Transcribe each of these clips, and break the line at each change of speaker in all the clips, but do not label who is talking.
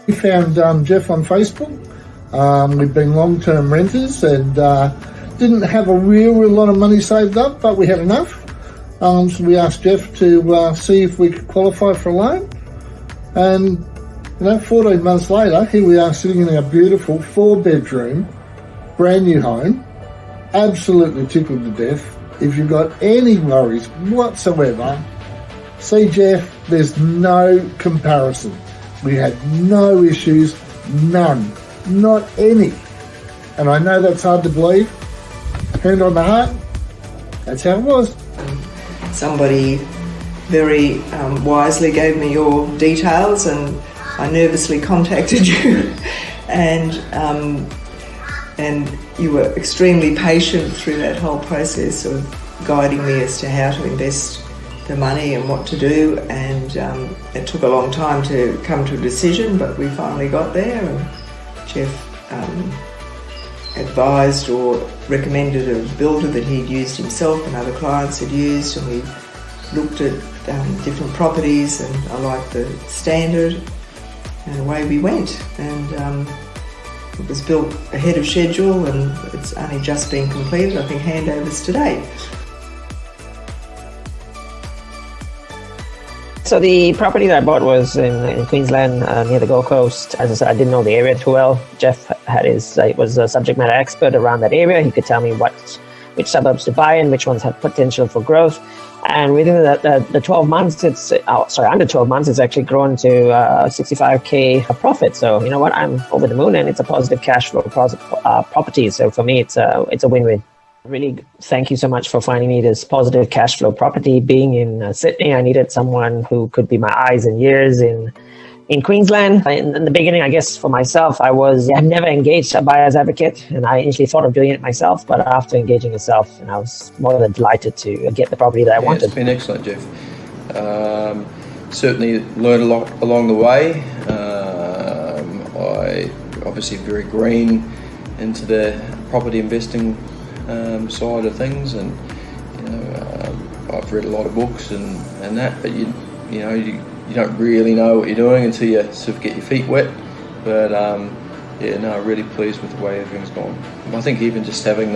We found Jeff on Facebook. We've been long-term renters and didn't have a real lot of money saved up, but we had enough. So we asked Jeff to see if we could qualify for a loan. And 14 months later, here we are sitting in our beautiful 4-bedroom, brand new home, absolutely tickled to death. If you've got any worries whatsoever, see Jeff, there's no comparison. We had no issues, none, not any. And I know that's hard to believe. Hand on the heart, that's how it was.
Somebody very wisely gave me your details, and I nervously contacted you, and you were extremely patient through that whole process of guiding me as to how to invest the money and what to do, and it took a long time to come to a decision, but we finally got there, and Jeff advised or recommended a builder that he'd used himself and other clients had used, and we looked at different properties, and I liked the standard, and away we went. And it was built ahead of schedule, and it's only just been completed. I think handovers today.
So the property that I bought was in Queensland, near the Gold Coast. As I said, I didn't know the area too well. Jeff was a subject matter expert around that area. He could tell me which suburbs to buy and which ones had potential for growth. And within the 12 months, under 12 months, it's actually grown to 65K profit. So you know what, I'm over the moon, and it's a positive cash flow property. So for me, it's a win-win. Really, thank you so much for finding me this positive cash flow property. Being in Sydney, I needed someone who could be my eyes and ears in Queensland. In the beginning, I guess for myself, I've never engaged a buyer's advocate, and I initially thought of doing it myself. But after engaging yourself, I was more than delighted to get the property that I wanted.
It's been excellent, Jeff. Certainly learned a lot along the way. I obviously very green into the property investing side of things, and I've read a lot of books and that, but you don't really know what you're doing until you sort of get your feet wet. But really pleased with the way everything's gone. I think even just having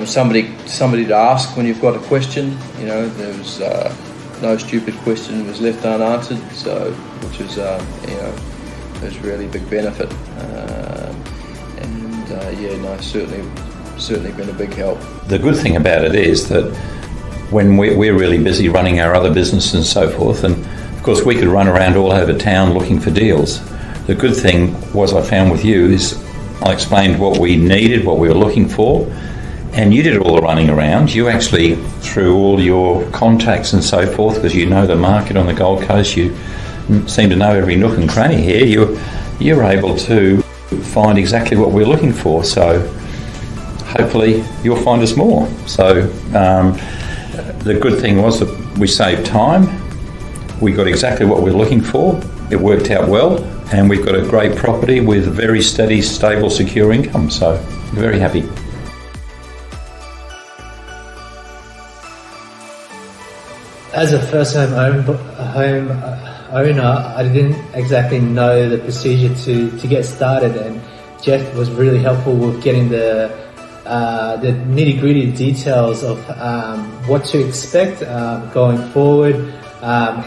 somebody to ask when you've got a question, there was no stupid question was left unanswered, so which was was really a big benefit. Certainly been a big help.
The good thing about it is that when we're really busy running our other business and so forth, and of course we could run around all over town looking for deals. The good thing was I found with you is I explained what we needed, what we were looking for, and you did all the running around. You actually, through all your contacts and so forth, because you know the market on the Gold Coast, you seem to know every nook and cranny here, you're able to find exactly what we're looking for. So hopefully you'll find us more. So the good thing was that we saved time, we got exactly what we're looking for, it worked out well, and we've got a great property with very steady, stable, secure income. So we're very happy.
As a first home owner, I didn't exactly know the procedure to get started, and Jeff was really helpful with getting the nitty-gritty details of what to expect going forward,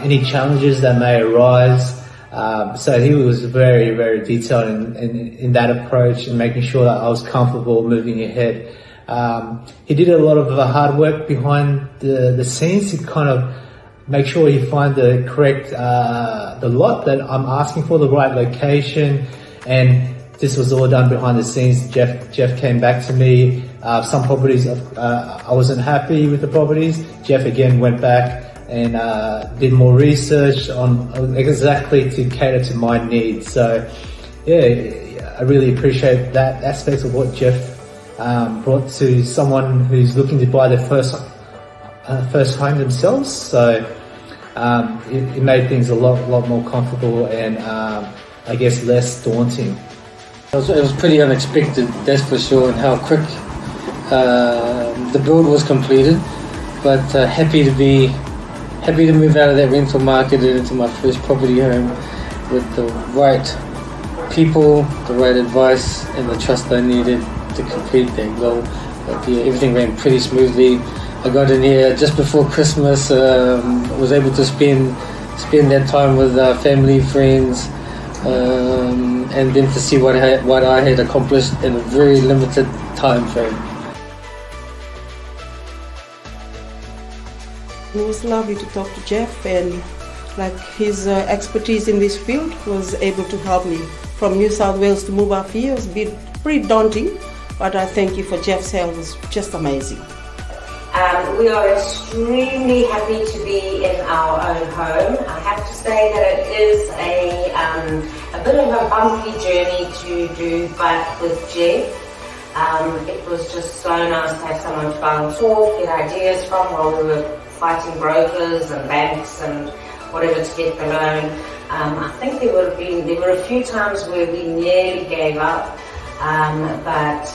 any challenges that may arise. So he was very, very detailed in that approach and making sure that I was comfortable moving ahead. He did a lot of the hard work behind the scenes to kind of make sure you find the correct the lot that I'm asking for, the right location, and this was all done behind the scenes. Jeff came back to me. Some properties I wasn't happy with the properties. Jeff again went back and did more research on exactly to cater to my needs. So yeah, I really appreciate that aspect of what Jeff brought to someone who's looking to buy their first home themselves. So it made things a lot more comfortable and I guess less daunting.
It was pretty unexpected, that's for sure, and how quick the build was completed. But happy to move out of that rental market and into my first property home. with the right people, the right advice, and the trust I needed to complete that goal. But yeah, everything ran pretty smoothly. I got in here just before Christmas. Was able to spend that time with family, friends, and then to see what I had accomplished in a very limited time frame.
It was lovely to talk to Jeff, and like his expertise in this field was able to help me. From New South Wales to move up here was pretty daunting, but I thank you for Jeff's help. It was just amazing.
We are extremely happy to be in our own home. I have to say that it is a bit of a bumpy journey to do, but with Jeff, it was just so nice to have someone to bounce off, get ideas from while we were fighting brokers and banks and whatever to get the loan. I think there were a few times where we nearly gave up. But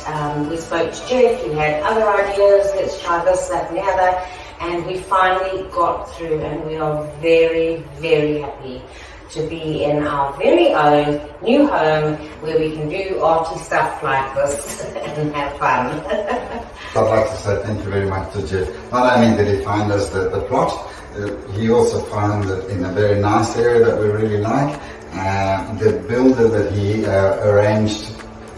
we spoke to Jeff, he had other ideas, let's try this, that and the other, and we finally got through, and we are very, very happy to be in our very own new home where we can do arty stuff like this and have fun.
I'd like to say thank you very much to Jeff. Not only did he find us the plot, he also found it in a very nice area that we really like. The builder that he arranged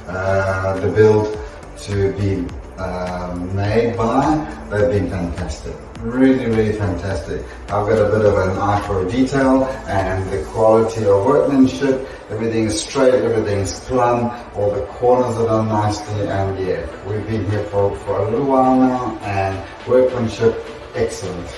the build to be made by, they've been fantastic. Really, really fantastic. I've got a bit of an eye for detail and the quality of workmanship. Everything is straight, everything is plumb, all the corners are done nicely, and yeah, we've been here for a little while now, and workmanship excellent.